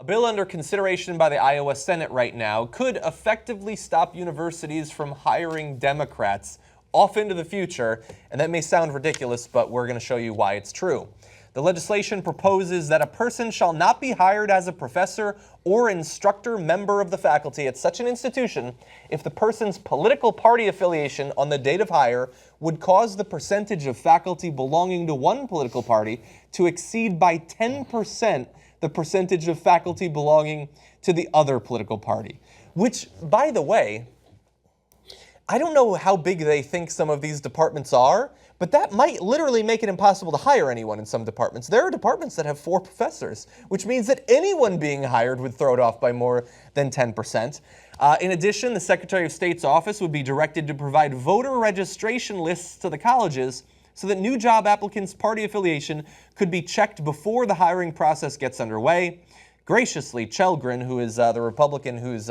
bill under consideration by the Iowa Senate right now could effectively stop universities from hiring Democrats off into the future, and that may sound ridiculous, but we're going to show you why it's true. The legislation proposes that a person shall not be hired as a professor or instructor member of the faculty at such an institution if the person's political party affiliation on the date of hire would cause the percentage of faculty belonging to one political party to exceed by 10% the percentage of faculty belonging to the other political party. Which, by the way, I don't know how big they think some of these departments are, but that might literally make it impossible to hire anyone in some departments. There are departments that have 4 professors, which means that anyone being hired would throw it off by more than 10%. In addition, the Secretary of State's office would be directed to provide voter registration lists to the colleges so that new job applicants' party affiliation could be checked before the hiring process gets underway. Graciously, Chelgren, who is the Republican who's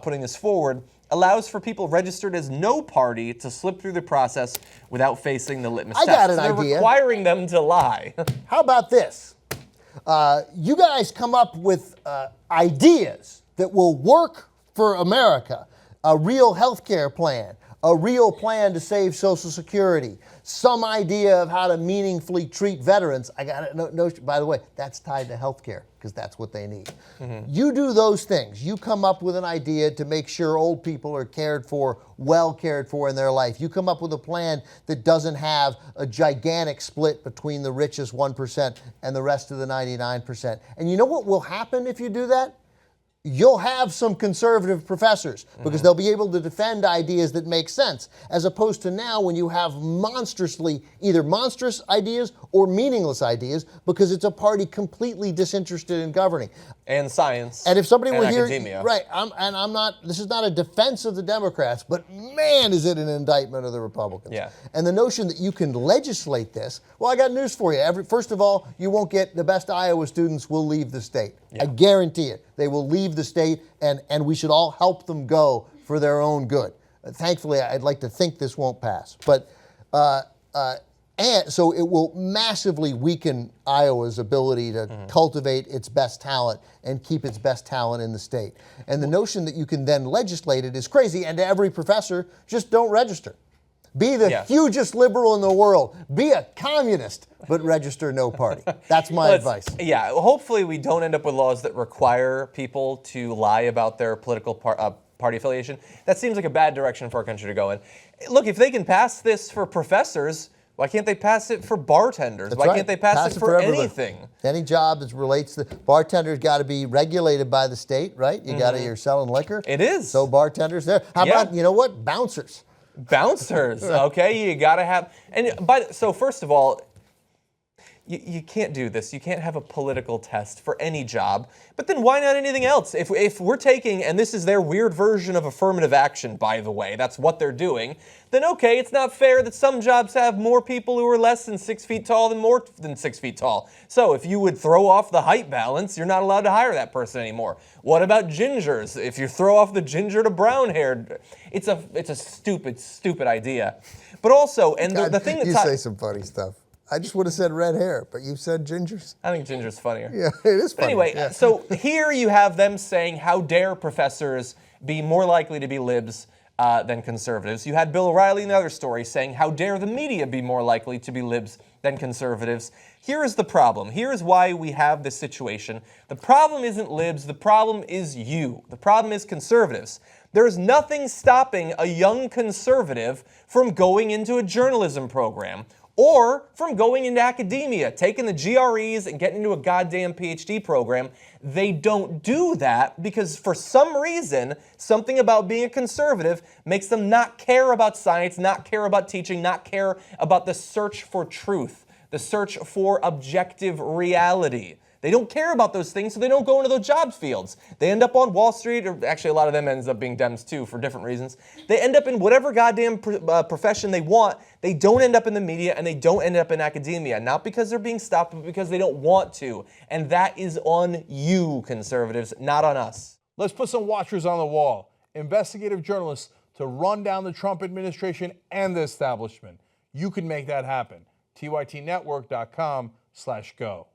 putting this forward, allows for people registered as no party to slip through the process without facing the litmus test. I got an idea. They're requiring them to lie. How about this? You guys come up with ideas that will work for America. A real health care plan, a real plan to save Social Security, some idea of how to meaningfully treat veterans. I got a notion, by the way, that's tied to health care because that's what they need. You do those things. You come up with an idea to make sure old people are cared for, well cared for in their life. You come up with a plan that doesn't have a gigantic split between the richest 1% and the rest of the 99%. And you know what will happen if you do that? You'll have some conservative professors because they'll be able to defend ideas that make sense, as opposed to now when you have either monstrous ideas or meaningless ideas because it's a party completely disinterested in governing. And science. And if somebody were here, academia. right, this is not a defense of the Democrats, but man, is it an indictment of the Republicans. Yeah. And the notion that you can legislate this, well, I got news for you. First of all, you won't get the best Iowa students will leave the state. Yeah. I guarantee it. They will leave the state, and we should all help them go for their own good. Thankfully, I'd like to think this won't pass. But and so it will massively weaken Iowa's ability to cultivate its best talent and keep its best talent in the state. And the notion that you can then legislate it is crazy. And to every professor, just don't register. Be the hugest liberal in the world. Be a communist, but register no party. That's my advice. Yeah, hopefully we don't end up with laws that require people to lie about their political party affiliation. That seems like a bad direction for our country to go in. Look, if they can pass this for professors, why can't they pass it for bartenders? Why can't they pass it for anything? Any job that relates to bartenders got to be regulated by the state, right? You got to, you're selling liquor. It is. So bartenders there. How about, you know what? Bouncers. Bouncers, okay? You got to have, so first of all, you can't do this. You can't have a political test for any job. But then why not anything else? If we're taking, and this is their weird version of affirmative action, by the way, that's what they're doing, then okay, it's not fair that some jobs have more people who are less than 6 feet tall than more than 6 feet tall. So if you would throw off the height balance, you're not allowed to hire that person anymore. What about gingers? If you throw off the ginger to brown haired, it's a stupid idea. But also, and the thing that's... You say some funny stuff. I just would have said red hair, but you said gingers. I think ginger's funnier. Yeah, it is funny. Anyway, so here you have them saying, how dare professors be more likely to be libs than conservatives. You had Bill O'Reilly in the other story saying, how dare the media be more likely to be libs than conservatives. Here is the problem. Here is why we have this situation. The problem isn't libs. The problem is you. The problem is conservatives. There's nothing stopping a young conservative from going into a journalism program or from going into academia, taking the GREs and getting into a goddamn PhD program. They don't do that because for some reason, something about being a conservative makes them not care about science, not care about teaching, not care about the search for truth, the search for objective reality. They don't care about those things, so they don't go into those job fields. They end up on Wall Street, or actually a lot of them ends up being Dems too for different reasons. They end up in whatever goddamn profession they want. They don't end up in the media, and they don't end up in academia. Not because they're being stopped, but because they don't want to. And that is on you, conservatives, not on us. Let's put some watchers on the wall. Investigative journalists to run down the Trump administration and the establishment. You can make that happen. TYTnetwork.com/go.